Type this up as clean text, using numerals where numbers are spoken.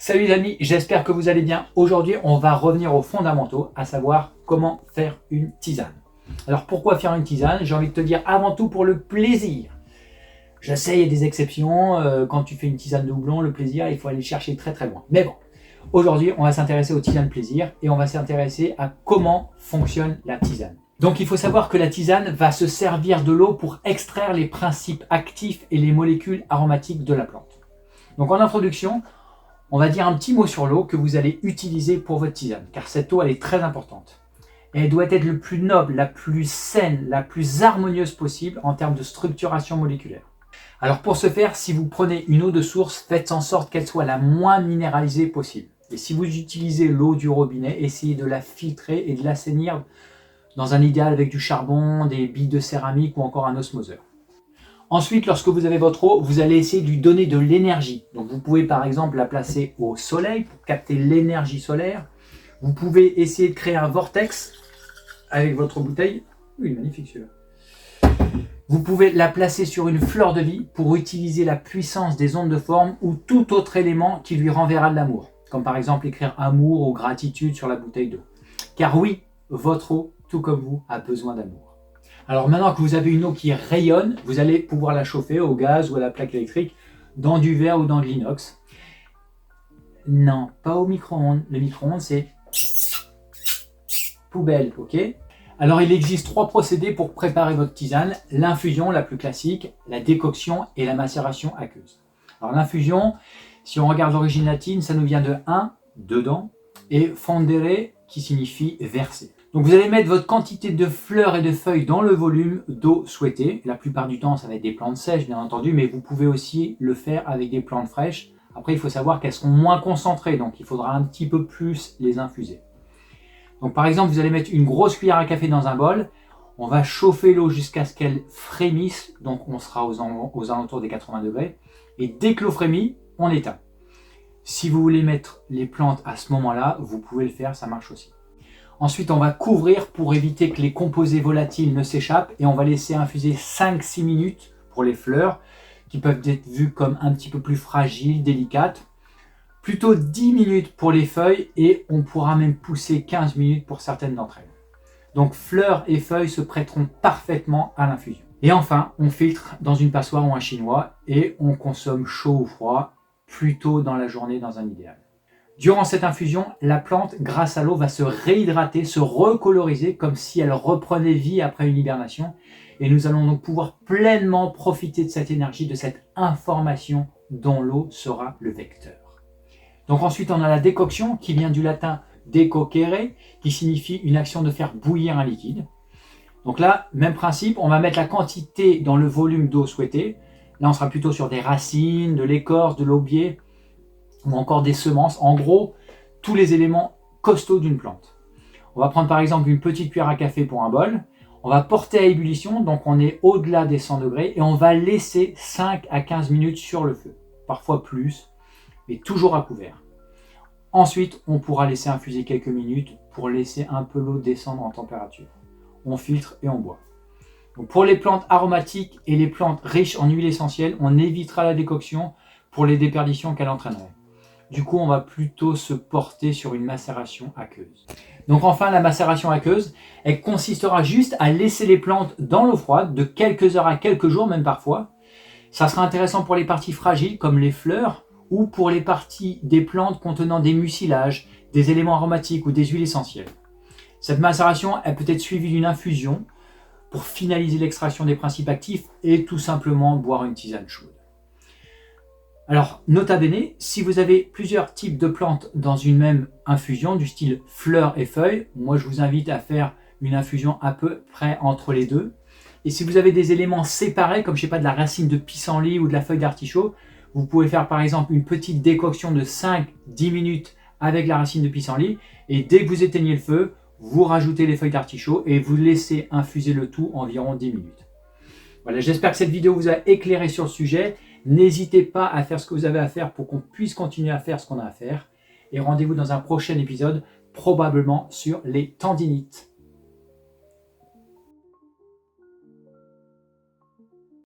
Salut les amis, j'espère que vous allez bien. Aujourd'hui, on va revenir aux fondamentaux, à savoir comment faire une tisane. Alors pourquoi faire une tisane? J'ai envie de te dire avant tout pour le plaisir. Je sais, il y a des exceptions, quand tu fais une tisane de houblon, le plaisir, il faut aller le chercher très très loin. Mais bon, aujourd'hui, on va s'intéresser aux tisanes plaisir et on va s'intéresser à comment fonctionne la tisane. Donc il faut savoir que la tisane va se servir de l'eau pour extraire les principes actifs et les molécules aromatiques de la plante. Donc en introduction, on va dire un petit mot sur l'eau que vous allez utiliser pour votre tisane, car cette eau, elle est très importante. Et elle doit être le plus noble, la plus saine, la plus harmonieuse possible en termes de structuration moléculaire. Alors pour ce faire, si vous prenez une eau de source, faites en sorte qu'elle soit la moins minéralisée possible. Et si vous utilisez l'eau du robinet, essayez de la filtrer et de l'assainir dans un idéal avec du charbon, des billes de céramique ou encore un osmoseur. Ensuite, lorsque vous avez votre eau, vous allez essayer de lui donner de l'énergie. Donc vous pouvez par exemple la placer au soleil pour capter l'énergie solaire. Vous pouvez essayer de créer un vortex avec votre bouteille. Oui, magnifique celui-là. Vous pouvez la placer sur une fleur de vie pour utiliser la puissance des ondes de forme ou tout autre élément qui lui renverra de l'amour. Comme par exemple écrire amour ou gratitude sur la bouteille d'eau. Car oui, votre eau, tout comme vous, a besoin d'amour. Alors maintenant que vous avez une eau qui rayonne, vous allez pouvoir la chauffer au gaz ou à la plaque électrique dans du verre ou dans de l'inox. Non, pas au micro-ondes. Le micro-ondes, c'est poubelle, ok? Alors il existe 3 procédés pour préparer votre tisane. L'infusion, la plus classique, la décoction et la macération aqueuse. Alors l'infusion, si on regarde l'origine latine, ça nous vient de un, dedans, et fondere, qui signifie verser. Donc vous allez mettre votre quantité de fleurs et de feuilles dans le volume d'eau souhaité. La plupart du temps, ça va être des plantes sèches, bien entendu, mais vous pouvez aussi le faire avec des plantes fraîches. Après, il faut savoir qu'elles seront moins concentrées, donc il faudra un petit peu plus les infuser. Donc par exemple, vous allez mettre une grosse cuillère à café dans un bol. On va chauffer l'eau jusqu'à ce qu'elle frémisse, donc on sera aux alentours des 80 degrés. Et dès que l'eau frémit, on éteint. Si vous voulez mettre les plantes à ce moment-là, vous pouvez le faire, ça marche aussi. Ensuite, on va couvrir pour éviter que les composés volatiles ne s'échappent et on va laisser infuser 5-6 minutes pour les fleurs qui peuvent être vues comme un petit peu plus fragiles, délicates. Plutôt 10 minutes pour les feuilles et on pourra même pousser 15 minutes pour certaines d'entre elles. Donc fleurs et feuilles se prêteront parfaitement à l'infusion. Et enfin, on filtre dans une passoire ou un chinois et on consomme chaud ou froid, plutôt dans la journée dans un idéal. Durant cette infusion, la plante, grâce à l'eau, va se réhydrater, se recoloriser comme si elle reprenait vie après une hibernation. Et nous allons donc pouvoir pleinement profiter de cette énergie, de cette information dont l'eau sera le vecteur. Donc ensuite, on a la décoction qui vient du latin decocere, qui signifie une action de faire bouillir un liquide. Donc là, même principe, on va mettre la quantité dans le volume d'eau souhaité. Là, on sera plutôt sur des racines, de l'écorce, de l'aubier, ou encore des semences, en gros, tous les éléments costauds d'une plante. On va prendre par exemple une petite cuillère à café pour un bol, on va porter à ébullition, donc on est au-delà des 100 degrés, et on va laisser 5 à 15 minutes sur le feu, parfois plus, mais toujours à couvert. Ensuite, on pourra laisser infuser quelques minutes pour laisser un peu l'eau descendre en température. On filtre et on boit. Donc pour les plantes aromatiques et les plantes riches en huile essentielle, on évitera la décoction pour les déperditions qu'elle entraînerait. Du coup, on va plutôt se porter sur une macération aqueuse. Donc enfin, la macération aqueuse, elle consistera juste à laisser les plantes dans l'eau froide de quelques heures à quelques jours, même parfois. Ça sera intéressant pour les parties fragiles, comme les fleurs, ou pour les parties des plantes contenant des mucilages, des éléments aromatiques ou des huiles essentielles. Cette macération, elle peut être suivie d'une infusion pour finaliser l'extraction des principes actifs et tout simplement boire une tisane chaude. Alors, nota bene, si vous avez plusieurs types de plantes dans une même infusion, du style fleurs et feuilles, moi je vous invite à faire une infusion à peu près entre les deux. Et si vous avez des éléments séparés, comme je sais pas, de la racine de pissenlit ou de la feuille d'artichaut, vous pouvez faire par exemple une petite décoction de 5-10 minutes avec la racine de pissenlit. Et dès que vous éteignez le feu, vous rajoutez les feuilles d'artichaut et vous laissez infuser le tout environ 10 minutes. Voilà, j'espère que cette vidéo vous a éclairé sur le sujet. N'hésitez pas à faire ce que vous avez à faire pour qu'on puisse continuer à faire ce qu'on a à faire. Et rendez-vous dans un prochain épisode, probablement sur les tendinites.